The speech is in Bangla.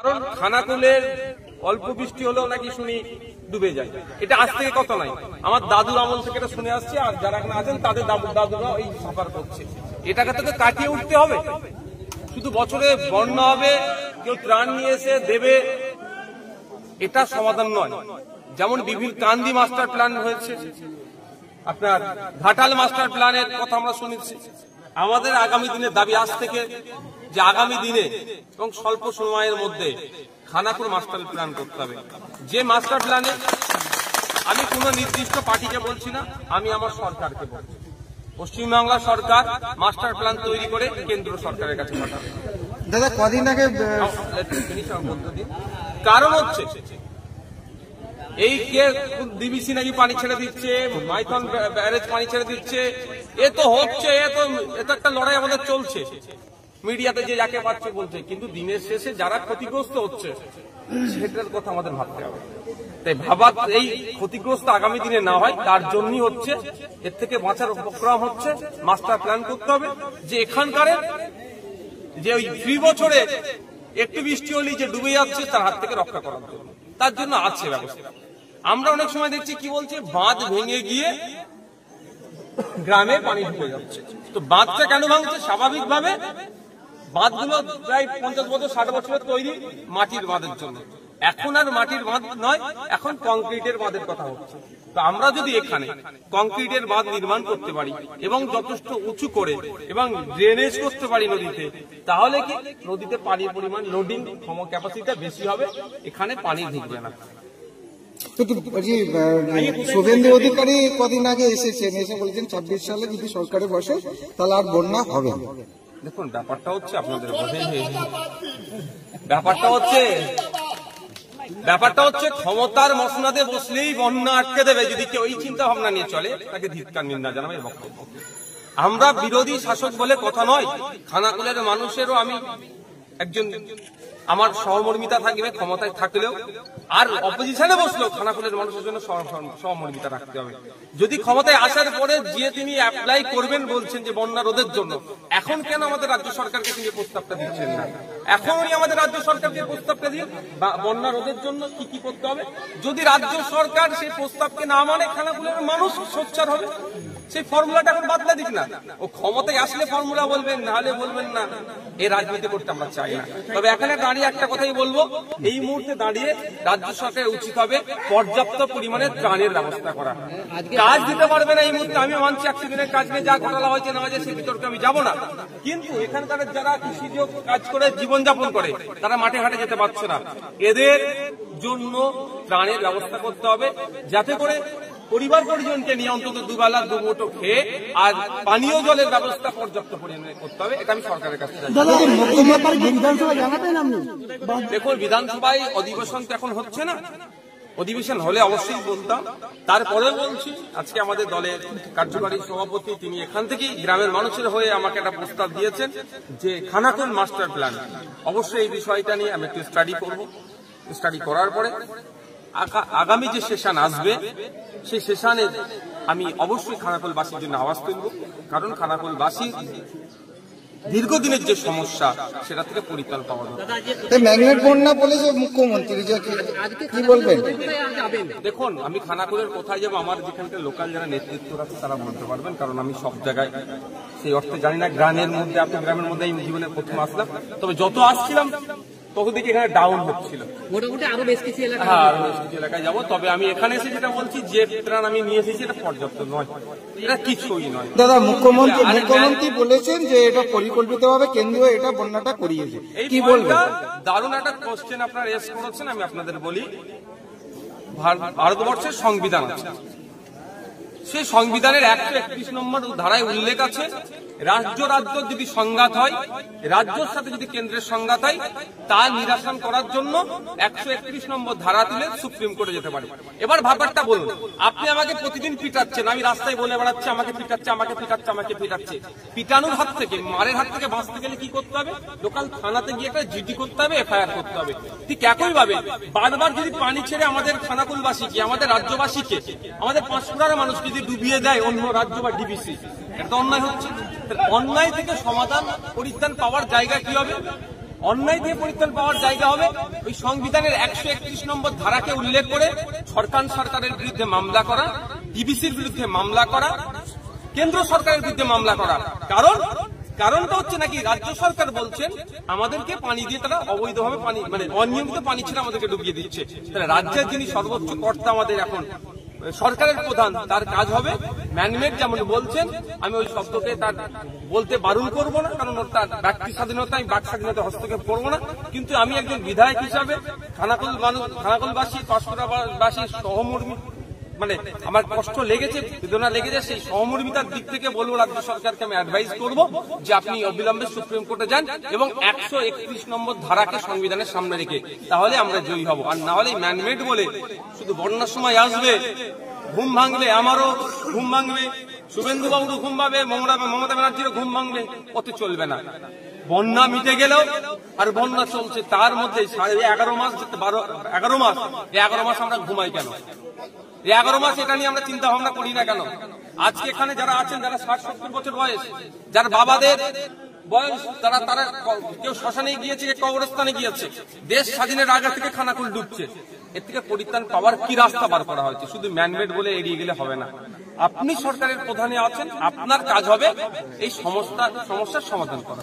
কারণ খানাকুলের অল্প বৃষ্টি হলেও নাকি শুনি ডুবে যায়। এটা আজ থেকে কথা নাই, আমার দাদুর আমল থেকে এটা শুনে আসছে, আর যারা এখানে আছেন তাদের দাদুরা এই সাফার করছে। এটাকে তোকে কাটিয়ে উঠতে হবে। শুধু বছরে বন্যা হবে, কেউ ত্রাণ নিয়ে এসে দেবে, এটা সমাধান নয়। যেমন বিভিন্ন কান্দি মাস্টার প্ল্যান হয়েছে, আপনার ঘাটাল মাস্টার প্ল্যানের কথা আমরা শুনেছি। আমাদের আগামী দিনের দাবি আজ থেকে যে আগামী দিনে এবং স্বল্প সময়ের মধ্যে খানাকুল মাস্টার প্ল্যান করতে হবে। যে মাস্টার প্ল্যানে আমি কোনো নির্দিষ্ট পার্টিকে বলছি না, আমি আমার সরকারকে বলছি, পশ্চিমবাংলা সরকার মাস্টার প্ল্যান তৈরি করে কেন্দ্র সরকারের কাছে পাঠাবে। দাদা কদিন আগে কারণ হচ্ছে এই কে ডিবিসি নাকি পানি ছেড়ে দিচ্ছে, মাইথন ব্যারেজ পানি ছেড়ে দিচ্ছে, এ তো হচ্ছে, এ তো একটা লড়াই আমাদের চলছে, মিডিয়াতে যে যাকে পাচ্ছে বলছে, কিন্তু দিনের শেষে যারা ক্ষতিগ্রস্ত হচ্ছে সেটার কথা আমাদের ভাবতে হবে। তাই এই ক্ষতিগ্রস্ত আগামী দিনে না হয় তার জন্যই হচ্ছে, এর থেকে বাঁচার উপক্রম হচ্ছে মাস্টার প্ল্যান করতে হবে, যে এখানকার যে ওই 3 বছরে একটু বৃষ্টি হলেই যে ডুবে যাচ্ছে তার হাত থেকে রক্ষা করার জন্য, তার জন্য আছে ব্যবস্থা। আমরা অনেক সময় দেখছি কি বলছে, বাঁধ ভেঙে গিয়ে গ্রামে পানি ঢুকে যাচ্ছে। তো বাঁধটা কেন ভাঙছে? স্বাভাবিকভাবে বাঁধগুলো প্রায় 50 বছর 60 বছরের তৈরি মাটির বাঁধের জন্য। এখন আর মাটির বাঁধ নয়, এখন কংক্রিটের বাঁধের কথা হচ্ছে। তো আমরা যদি এখানে কংক্রিটের বাঁধ নির্মাণ করতে পারি এবং যথেষ্ট উঁচু করে এবং ড্রেনেজ করতে পারি নদীতে, তাহলে কি নদীতে পানির পরিমাণ লোডিং ক্যাপাসিটিটা বেশি হবে, এখানে পানি ঢুকবে না। শুভেন্দু অধিকারী কদিন আগে এসেছেন, এসে বলছেন 26 সালে যদি সরকারে বসে তাহলে আর বন্যা হবে না। দেখুন ব্যাপারটা হচ্ছে আপনাদের ব্যাপারটা হচ্ছে ক্ষমতার মসনাদে বসলেই বন্যা আটকে দেবে। যদি কেউ এই চিন্তা ভাবনা নিয়ে চলে তাকে ধিক্কার নিন্দা জানাবে বক্তব্য। আমরা বিরোধী শাসক বলে কথা নয়, খানাকুলের মানুষেরও আমি একজন, আমার সহমর্মিতা থাকবে ক্ষমতায় থাকলেও, আর অপোজিশনে বসলেও খানাকুলের মানুষের জন্য সহমর্মিতা রাখতে হবে। যদি ক্ষমতায় আসার পরে যে তিনি অ্যাপ্লাই করবেন বলছেন যে বন্যা রোধের জন্য, এখন কেন আমাদের রাজ্য সরকারকে তিনি প্রস্তাবটা দিচ্ছেন না? এখনই আমাদের রাজ্য সরকারকে প্রস্তাবটা দিয়ে বন্যা রোধের জন্য কি কি করতে হবে। যদি রাজ্য সরকার সেই প্রস্তাবকে না মানে, খানাকুলের মানুষ সোচ্চার হবে। সেই ফর্মুলাটা এখন বাদলা দিক না, ও ক্ষমতায় আসলে ফর্মুলা বলবেন, নাহলে বলবেন না। এই রাজনীতি করতে আমরা চাই না। তবে এখানে দাঁড়িয়ে একটা কথাই বলবো, এই মুহূর্তে দাঁড়িয়ে রাজ্য সরকারের উচিত হবে পর্যাপ্ত পরিমাণে ত্রাণের ব্যবস্থা করা। কাজ দিতে পারবে না এই মুহূর্তে, আমি মানছি 100 দিনের কাজ নিয়ে যা ঘটনা হয়েছে না হয়েছে সে বিতর্কে আমি যাবো না, কিন্তু এখানকার যারা কৃষিজ কাজ করে জীবনযাপন করে তারা মাঠে ঘাটে যেতে পারছে না, এদের জন্য ত্রাণের ব্যবস্থা করতে হবে, যাতে করে পরিবার পরিজনকে নিয়ে অন্তত দুবেলা দুমুঠো খেয়ে আর পানীয় জলের ব্যবস্থা পর্যাপ্ত পরিমাণে করতে হবে। এটা আমি সরকারের কাছে চাই। দেখুন বিধানসভায় অধিবেশন তো এখন হচ্ছে না, অধিবেশন হলে অবশ্যই বলতাম। তারপরে বলছি, আজকে আমাদের দলের কার্যকারী সভাপতি তিনি এখান থেকেই গ্রামের মানুষের হয়ে আমাকে একটা প্রস্তাব দিয়েছেন যে খানাকুল মাস্টার প্ল্যান, অবশ্যই এই বিষয়টা নিয়ে আমি একটু স্টাডি করব। স্টাডি করার পরে আগামী যে সেশন আসবে সেই সেশনে আমি অবশ্যই খানাকুলবাসীর জন্য আওয়াজ তুলব, কারণ খানাকুলবাসী দীর্ঘদিনের যে সমস্যা সেটা থেকে পরিত্রাণ পাওয়া যাবে। ম্যাগনেট বন্যা বলেছে মুখ্যমন্ত্রী, কি বলবেন? দেখুন আমি খানাকুলের কোথায় যাবো, আমার যেখানকার লোকাল যারা নেতৃত্ব আছে তারা বলতে পারবেন, কারণ আমি সব জায়গায় সেই অর্থে জানি না। গ্রামের মধ্যে গ্রামের মধ্যে আমি জীবনে প্রথম আসলাম, তবে যত আসছিলাম তখন দেখি এখানে ডাউন হচ্ছিল, মোটামুটি আরো বেশ কিছু এলাকায় যাবো। তবে আমি এখানে এসে যেটা বলছি, যে ত্রাণ আমি নিয়ে এসেছি এটা পর্যাপ্ত নয়, এটা কিছুই নয়। দাদা মুখ্যমন্ত্রী বলেছেন যে এটা পরিকল্পিতভাবে কেন্দ্র এটা বন্যাটা করিয়েছে, কি বলবেন? দারুণ একটা কোশ্চেন আপনারা রেজ করেছেন। আমি আপনাদের বলি, ভারতবর্ষের সংবিধান আছে, সেই সংবিধানের 131 নম্বর ধারায় উল্লেখ আছে, রাজ্য যদি সংঘাত হয়, রাজ্যের সাথে যদি কেন্দ্রের সংঘাত হয়, তা নিরসন করার জন্য 131 নম্বর ধারা তুলে সুপ্রিম কোর্টে যেতে পারে। এবার ব্যাপারটা বলুন, আপনি আমাকে প্রতিদিন পিটাচ্ছেন, আমি রাস্তায় বলে বেড়াচ্ছি আমাকে পিটাচ্ছে। পিটানোর হাত থেকে, মারের হাত থেকে বাঁচতে গেলে কি করতে হবে? লোকাল থানাতে গিয়ে একটা জিডি করতে হবে, এফআইআর করতে হবে। ঠিক একই ভাবে বারবার যদি পানি ছেড়ে আমাদের খানাকুলবাসীকে, আমাদের রাজ্যবাসীকে, আমাদের পাঁশকুড়ার মানুষকে যদি ডুবিয়ে দেয় অন্য রাজ্য বা ডিবিসি, এটা অন্যায় হচ্ছে। অন্যায় থেকে সমাধান পরিত্রাণ পাওয়ার জায়গা কি হবে? অন্যায় দিয়ে পরিত্রাণ পাওয়ার জায়গা হবে ওই সংবিধানের 131 নম্বর ধারাকে উল্লেখ করে সরকারের বিরুদ্ধে মামলা করা, ডিবিসির বিরুদ্ধে মামলা করা, কেন্দ্র সরকারের বিরুদ্ধে মামলা করা। কারণটা হচ্ছে নাকি রাজ্য সরকার বলছেন আমাদেরকে পানি দিয়ে তারা অবৈধভাবে পানি মানে অনিয়মিত পানি ছেড়ে আমাদেরকে ডুবিয়ে দিচ্ছে। তাহলে রাজ্যের যিনি সর্বোচ্চ কর্তা আমাদের এখন সরকারের প্রধান, তার কাজ হবে ম্যানমেড যেমন বলছেন, আমি ওই শব্দকে তার বলতে বারণ করবো না, কারণ ওর তার ব্যক্তি স্বাধীনতা, আমি বাক স্বাধীনতা হস্তক্ষেপ করবো না। কিন্তু আমি একজন বিধায়ক হিসাবে খানাকুলবাসী, পাঁশকুড়াবাসী সহমর্মী মানে আমার কষ্ট লেগেছে, বেদনা লেগেছে, সেই সহমর্মিতার দিক থেকে বলবো রাজ্য সরকারকে আমি অ্যাডভাইস করবো যে আপনি অবিলম্বে সুপ্রিম কোর্টে যান এবং 131 নম্বর ধারাকে সংবিধানের সামনে রেখে, তাহলে আমরা জয়ী হব। আর না হলে ম্যানমেড বলে শুধু বন্যার সময় আসবে, ঘুম ভাঙবে, আমারও ঘুম ভাঙবে, শুভেন্দু বাবুরও ঘুম ভাঙবে, মমতা ব্যানার্জিরও ঘুম ভাঙবে, ওতে চলবে না। বন্যা মিটে গেলেও আর বন্যা চলছে, তার মধ্যে 11 মাস 11 মাস আমরা ঘুমাই কেন? 11 মাস এটা নিয়ে আমরা চিন্তা ভাবনা করি না কেন? আজকে এখানে যারা আছেন, যারা 60-70 বছর বয়স, যার বাবাদের বয়স, তারা কেউ শ্মশানে গিয়েছে, কেউ কবরস্থানে গিয়েছে, দেশ স্বাধীনের আগে থেকে খানাকুল ডুবছে। এর থেকে পরিত্রাণ পাওয়ার কি রাস্তা বার করা হয়েছে? শুধু ম্যানমেড বলে এড়িয়ে গেলে হবে না। আপনি সরকারের প্রধানে আছেন, আপনার কাজ হবে এই সমস্যার সমাধান করা।